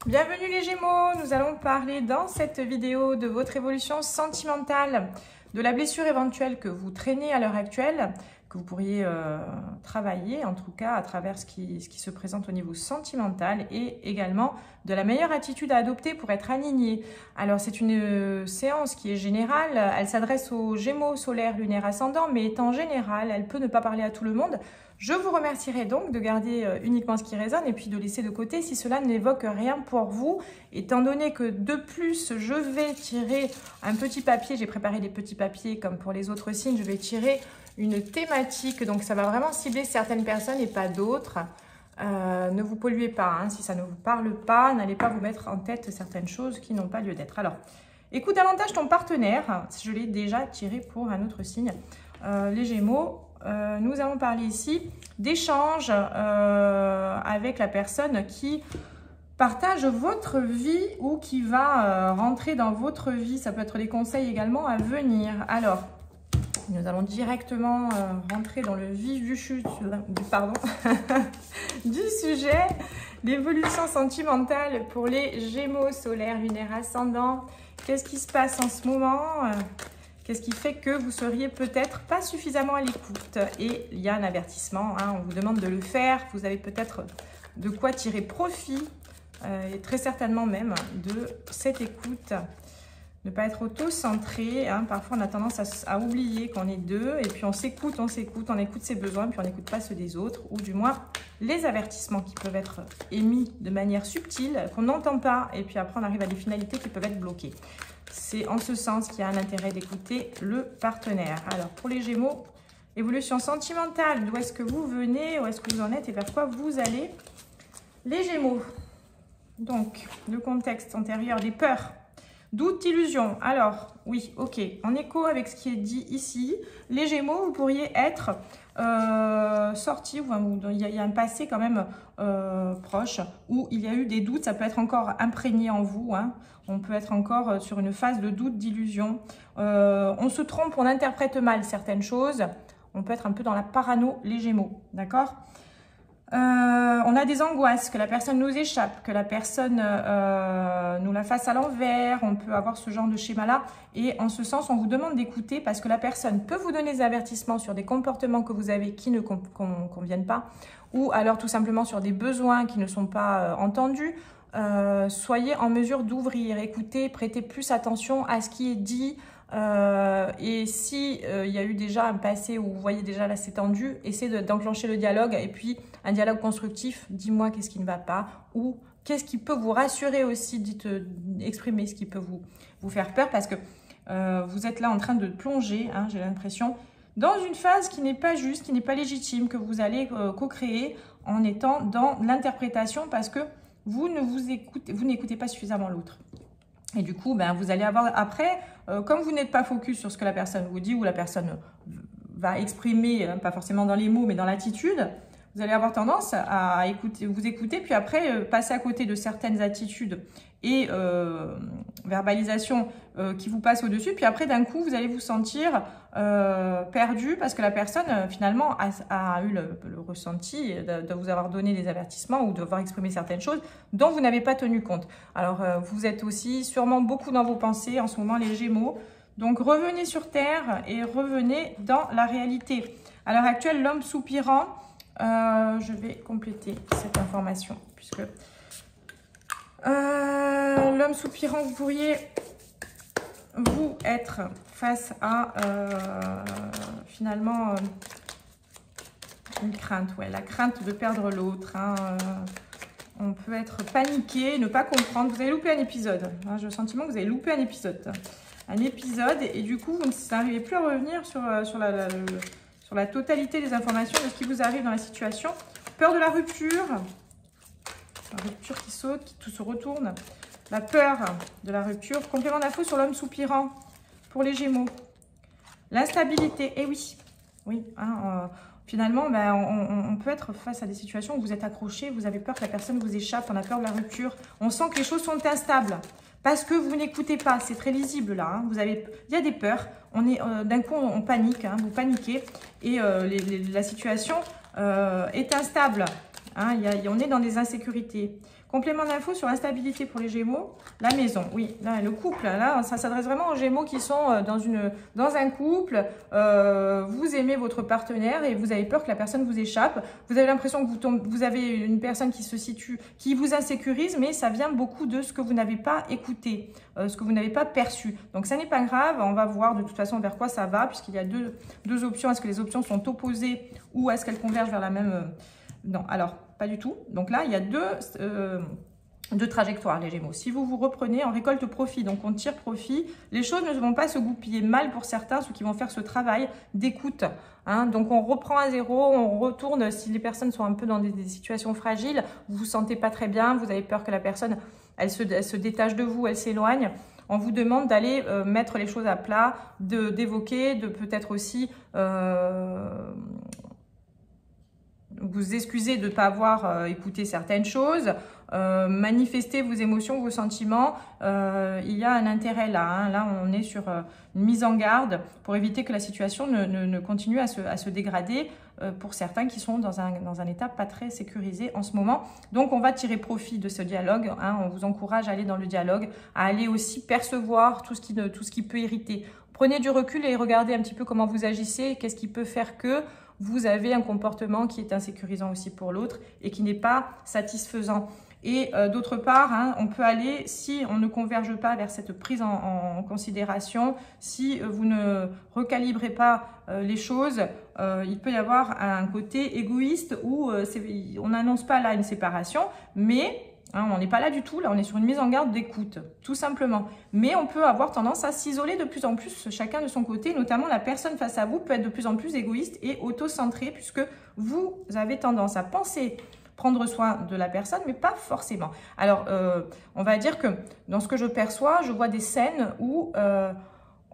Bienvenue les Gémeaux, nous allons parler dans cette vidéo de votre évolution sentimentale, de la blessure éventuelle que vous traînez à l'heure actuelle, que vous pourriez travailler en tout cas à travers ce qui se présente au niveau sentimental et également de la meilleure attitude à adopter pour être aligné. Alors c'est une séance qui est générale, elle s'adresse aux Gémeaux, solaire, lunaire, ascendant, mais étant générale, elle peut ne pas parler à tout le monde. Je vous remercierai donc de garder uniquement ce qui résonne et puis de laisser de côté si cela n'évoque rien pour vous. Étant donné que de plus, je vais tirer un petit papier, j'ai préparé des petits papiers comme pour les autres signes, je vais tirer une thématique, donc ça va vraiment cibler certaines personnes et pas d'autres. Ne vous polluez pas, hein, si ça ne vous parle pas, n'allez pas vous mettre en tête certaines choses qui n'ont pas lieu d'être. Alors, écoute davantage ton partenaire, je l'ai déjà tiré pour un autre signe, les Gémeaux. Nous allons parler ici d'échanges avec la personne qui partage votre vie ou qui va rentrer dans votre vie. Ça peut être des conseils également à venir. Alors, nous allons directement rentrer dans le vif du sujet, l'évolution sentimentale pour les Gémeaux, solaire, lunaire, ascendant. Qu'est-ce qui se passe en ce moment ? Qu'est-ce qui fait que vous seriez peut-être pas suffisamment à l'écoute? Et il y a un avertissement, hein, on vous demande de le faire. Vous avez peut-être de quoi tirer profit, et très certainement même, de cette écoute. Ne pas être auto-centré. Hein. Parfois, on a tendance à oublier qu'on est deux. Et puis, on s'écoute, on écoute ses besoins, puis on n'écoute pas ceux des autres. Ou du moins, les avertissements qui peuvent être émis de manière subtile, qu'on n'entend pas. Et puis après, on arrive à des finalités qui peuvent être bloquées. C'est en ce sens qu'il y a un intérêt d'écouter le partenaire. Alors, pour les Gémeaux, évolution sentimentale, d'où est-ce que vous venez, où est-ce que vous en êtes et vers quoi vous allez? Les Gémeaux, donc, le contexte antérieur, des peurs, doutes, illusions. Alors, oui, ok, en écho avec ce qui est dit ici, les Gémeaux, vous pourriez être sorti, il y a un passé quand même proche où il y a eu des doutes, ça peut être encore imprégné en vous, hein. On peut être encore sur une phase de doute, d'illusion. On se trompe, on interprète mal certaines choses. On peut être un peu dans la parano, les Gémeaux, d'accord? On a des angoisses, que la personne nous échappe, que la personne nous la fasse à l'envers. On peut avoir ce genre de schéma-là. Et en ce sens, on vous demande d'écouter parce que la personne peut vous donner des avertissements sur des comportements que vous avez qui ne conviennent pas. Ou alors tout simplement sur des besoins qui ne sont pas entendus. Soyez en mesure d'ouvrir, écoutez, prêtez plus attention à ce qui est dit. Et si il y a eu déjà un passé où vous voyez déjà là c'est tendu, essayez d'enclencher le dialogue et puis un dialogue constructif. Dis-moi qu'est-ce qui ne va pas ou qu'est-ce qui peut vous rassurer aussi, exprimez ce qui peut vous faire peur parce que vous êtes là en train de plonger, hein, j'ai l'impression, dans une phase qui n'est pas juste, qui n'est pas légitime, que vous allez co-créer en étant dans l'interprétation parce que vous n'écoutez pas suffisamment l'autre. Et du coup, ben, vous allez avoir après, comme vous n'êtes pas focus sur ce que la personne vous dit ou la personne va exprimer, pas forcément dans les mots, mais dans l'attitude, vous allez avoir tendance à vous écouter, puis après passer à côté de certaines attitudes et verbalisation qui vous passent au-dessus. Puis après, d'un coup, vous allez vous sentir perdu parce que la personne, finalement, a eu le ressenti de vous avoir donné des avertissements ou d'avoir exprimé certaines choses dont vous n'avez pas tenu compte. Alors, vous êtes aussi sûrement beaucoup dans vos pensées en ce moment, les Gémeaux. Donc, revenez sur Terre et revenez dans la réalité. À l'heure actuelle, l'homme soupirant, je vais compléter cette information puisque l'homme soupirant, vous pourriez vous être face à finalement une crainte, ouais, la crainte de perdre l'autre, hein, on peut être paniqué, ne pas comprendre, vous avez loupé un épisode, hein, j'ai le sentiment que vous avez loupé un épisode et du coup vous n'arrivez plus à revenir sur la totalité des informations de ce qui vous arrive dans la situation. Peur de la rupture qui saute, qui tout se retourne. La peur de la rupture. Complément d'info sur l'homme soupirant pour les Gémeaux. L'instabilité. Et oui, hein, finalement, ben, on peut être face à des situations où vous êtes accroché, vous avez peur que la personne vous échappe, on a peur de la rupture. On sent que les choses sont instables parce que vous n'écoutez pas. C'est très lisible là. Hein. Il y a des peurs. D'un coup, on panique, hein, vous paniquez et la situation est instable. Hein, on est dans des insécurités. Complément d'infos sur l'instabilité pour les Gémeaux. La maison, oui, là, le couple, là, ça s'adresse vraiment aux Gémeaux qui sont dans un couple. Vous aimez votre partenaire et vous avez peur que la personne vous échappe. Vous avez l'impression que vous avez une personne qui se situe, qui vous insécurise, mais ça vient beaucoup de ce que vous n'avez pas écouté, ce que vous n'avez pas perçu. Donc, ça n'est pas grave. On va voir de toute façon vers quoi ça va, puisqu'il y a deux options. Est-ce que les options sont opposées ou est-ce qu'elles convergent vers la même... Non, alors, pas du tout. Donc là, il y a deux trajectoires, les Gémeaux. Si vous vous reprenez, on récolte profit, donc on tire profit. Les choses ne vont pas se goupiller mal pour certains, ceux qui vont faire ce travail d'écoute. Hein. Donc on reprend à zéro, on retourne. Si les personnes sont un peu dans des situations fragiles, vous vous sentez pas très bien, vous avez peur que la personne, elle se détache de vous, elle s'éloigne. On vous demande d'aller mettre les choses à plat, d'évoquer, de peut-être aussi... vous excusez de ne pas avoir écouté certaines choses, manifester vos émotions, vos sentiments. Il y a un intérêt là. Hein. Là, on est sur une mise en garde pour éviter que la situation ne continue à se dégrader pour certains qui sont dans un état pas très sécurisé en ce moment. Donc, on va tirer profit de ce dialogue. Hein. On vous encourage à aller dans le dialogue, à aller aussi percevoir tout ce qui peut irriter. Prenez du recul et regardez un petit peu comment vous agissez, qu'est-ce qui peut faire que vous avez un comportement qui est insécurisant aussi pour l'autre et qui n'est pas satisfaisant. Et d'autre part, hein, on peut aller, si on ne converge pas vers cette prise en considération, si vous ne recalibrez pas les choses, il peut y avoir un côté égoïste où on n'annonce pas là une séparation, mais... Hein, on n'est pas là du tout, là on est sur une mise en garde d'écoute, tout simplement. Mais on peut avoir tendance à s'isoler de plus en plus, chacun de son côté, notamment la personne face à vous peut être de plus en plus égoïste et auto-centrée, puisque vous avez tendance à penser prendre soin de la personne, mais pas forcément. Alors, on va dire que dans ce que je perçois, je vois des scènes où...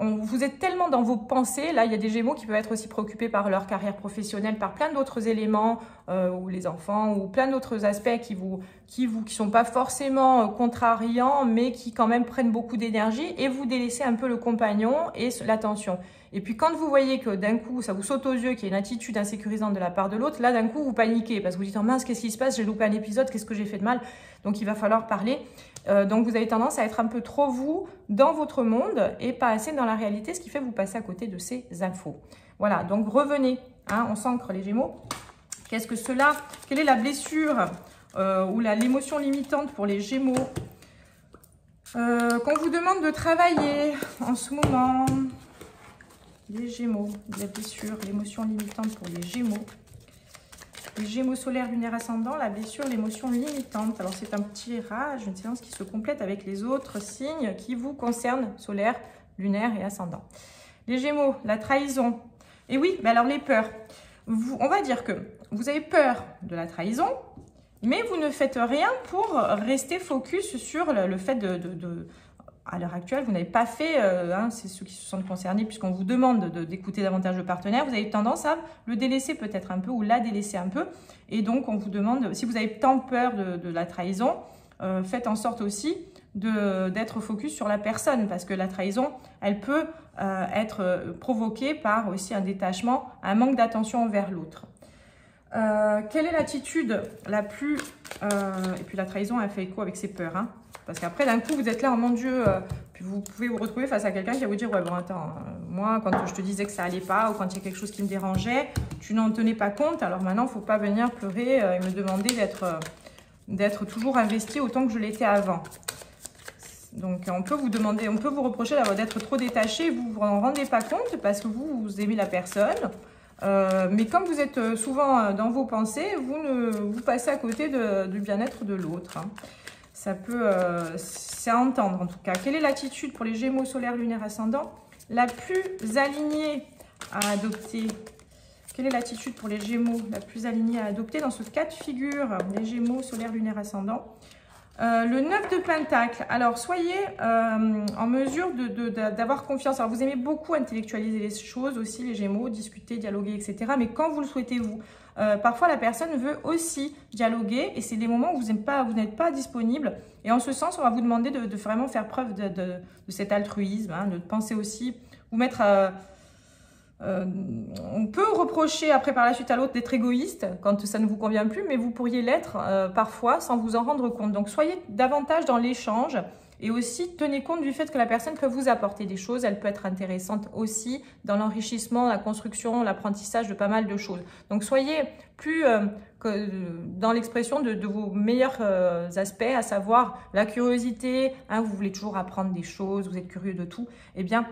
vous êtes tellement dans vos pensées, là il y a des Gémeaux qui peuvent être aussi préoccupés par leur carrière professionnelle, par plein d'autres éléments, ou les enfants, ou plein d'autres aspects qui sont pas forcément contrariants, mais qui quand même prennent beaucoup d'énergie, et vous délaissez un peu le compagnon et l'attention. Et puis quand vous voyez que d'un coup ça vous saute aux yeux, qu'il y a une attitude insécurisante de la part de l'autre, là d'un coup vous paniquez, parce que vous dites oh mince, qu'est-ce qui se passe, j'ai loupé un épisode, qu'est-ce que j'ai fait de mal? Donc il va falloir parler. Donc vous avez tendance à être un peu trop vous dans votre monde et pas assez dans la réalité, ce qui fait que vous passez à côté de ces infos. Voilà, donc revenez, hein, on s'ancre les Gémeaux. Qu'est-ce que cela? Quelle est la blessure ou l'émotion limitante pour les Gémeaux qu'on vous demande de travailler en ce moment? Les Gémeaux, la blessure, l'émotion limitante pour les Gémeaux. Les Gémeaux solaires, lunaire, ascendant, la blessure, l'émotion limitante. Alors, c'est un tirage, une séance qui se complète avec les autres signes qui vous concernent, solaire, lunaire et ascendant. Les Gémeaux, la trahison. Et oui, mais alors les peurs. On va dire que vous avez peur de la trahison, mais vous ne faites rien pour rester focus sur le fait à l'heure actuelle, vous n'avez pas fait, hein, c'est ceux qui se sentent concernés, puisqu'on vous demande d'écouter davantage le partenaire, vous avez tendance à le délaisser peut-être un peu ou la délaisser un peu. Et donc, on vous demande, si vous avez tant peur de la trahison, faites en sorte aussi d'être focus sur la personne, parce que la trahison, elle peut être provoquée par aussi un détachement, un manque d'attention envers l'autre. Quelle est l'attitude la plus... et puis la trahison, elle fait écho avec ses peurs, hein. Parce qu'après, d'un coup, vous êtes là, oh mon Dieu, puis vous pouvez vous retrouver face à quelqu'un qui va vous dire, ouais, bon, attends, moi, quand je te disais que ça allait pas, ou quand il y a quelque chose qui me dérangeait, tu n'en tenais pas compte, alors maintenant, il ne faut pas venir pleurer et me demander d'être toujours investi autant que je l'étais avant. Donc, on peut vous demander, on peut vous reprocher d'être trop détaché, vous ne vous en rendez pas compte parce que vous aimez la personne. Mais comme vous êtes souvent dans vos pensées, vous passez à côté du bien-être de l'autre, hein. Ça peut, c'est à entendre en tout cas. Quelle est l'attitude pour les Gémeaux solaires, lunaire, ascendant la plus alignée à adopter? Quelle est l'attitude pour les Gémeaux la plus alignée à adopter dans ce cas de figure? Les Gémeaux solaires, lunaire, ascendant. Le 9 de Pentacle. Alors, soyez en mesure d'avoir confiance. Alors, vous aimez beaucoup intellectualiser les choses aussi, les Gémeaux, discuter, dialoguer, etc. Mais quand vous le souhaitez, vous, parfois la personne veut aussi dialoguer et c'est des moments où vous n'êtes pas disponible. Et en ce sens, on va vous demander de vraiment faire preuve de cet altruisme, hein, de penser aussi, vous mettre on peut reprocher après par la suite à l'autre d'être égoïste quand ça ne vous convient plus, mais vous pourriez l'être parfois sans vous en rendre compte. Donc soyez davantage dans l'échange et aussi tenez compte du fait que la personne peut vous apporter des choses. Elle peut être intéressante aussi dans l'enrichissement, la construction, l'apprentissage de pas mal de choses. Donc soyez plus dans l'expression de vos meilleurs aspects, à savoir la curiosité, hein, vous voulez toujours apprendre des choses, vous êtes curieux de tout, eh bien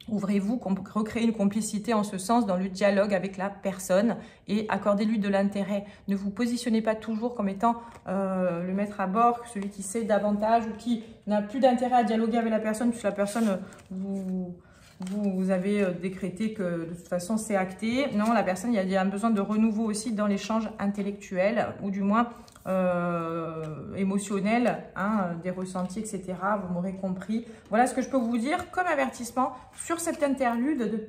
ouvrez-vous, recréez une complicité en ce sens dans le dialogue avec la personne et accordez-lui de l'intérêt. Ne vous positionnez pas toujours comme étant le maître à bord, celui qui sait davantage ou qui n'a plus d'intérêt à dialoguer avec la personne puisque la personne, vous avez décrété que de toute façon c'est acté. Non, la personne, il y a un besoin de renouveau aussi dans l'échange intellectuel ou du moins émotionnel, hein, des ressentis, etc. Vous m'aurez compris. Voilà ce que je peux vous dire comme avertissement sur cette interlude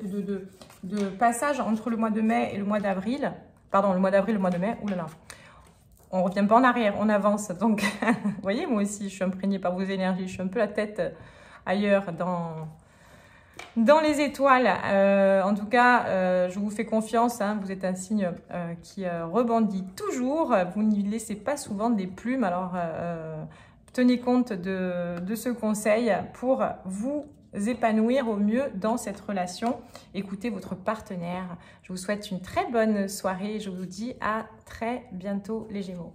de passage entre le mois de mai et le mois d'avril. Pardon, le mois d'avril et le mois de mai. Ouh là là. On ne revient pas en arrière, on avance. Donc, vous voyez, moi aussi, je suis imprégnée par vos énergies. Je suis un peu la tête ailleurs dans les étoiles. En tout cas, je vous fais confiance, hein, vous êtes un signe qui rebondit toujours, vous n'y laissez pas souvent des plumes, alors tenez compte de ce conseil pour vous épanouir au mieux dans cette relation. Écoutez votre partenaire. Je vous souhaite une très bonne soirée et je vous dis à très bientôt les Gémeaux.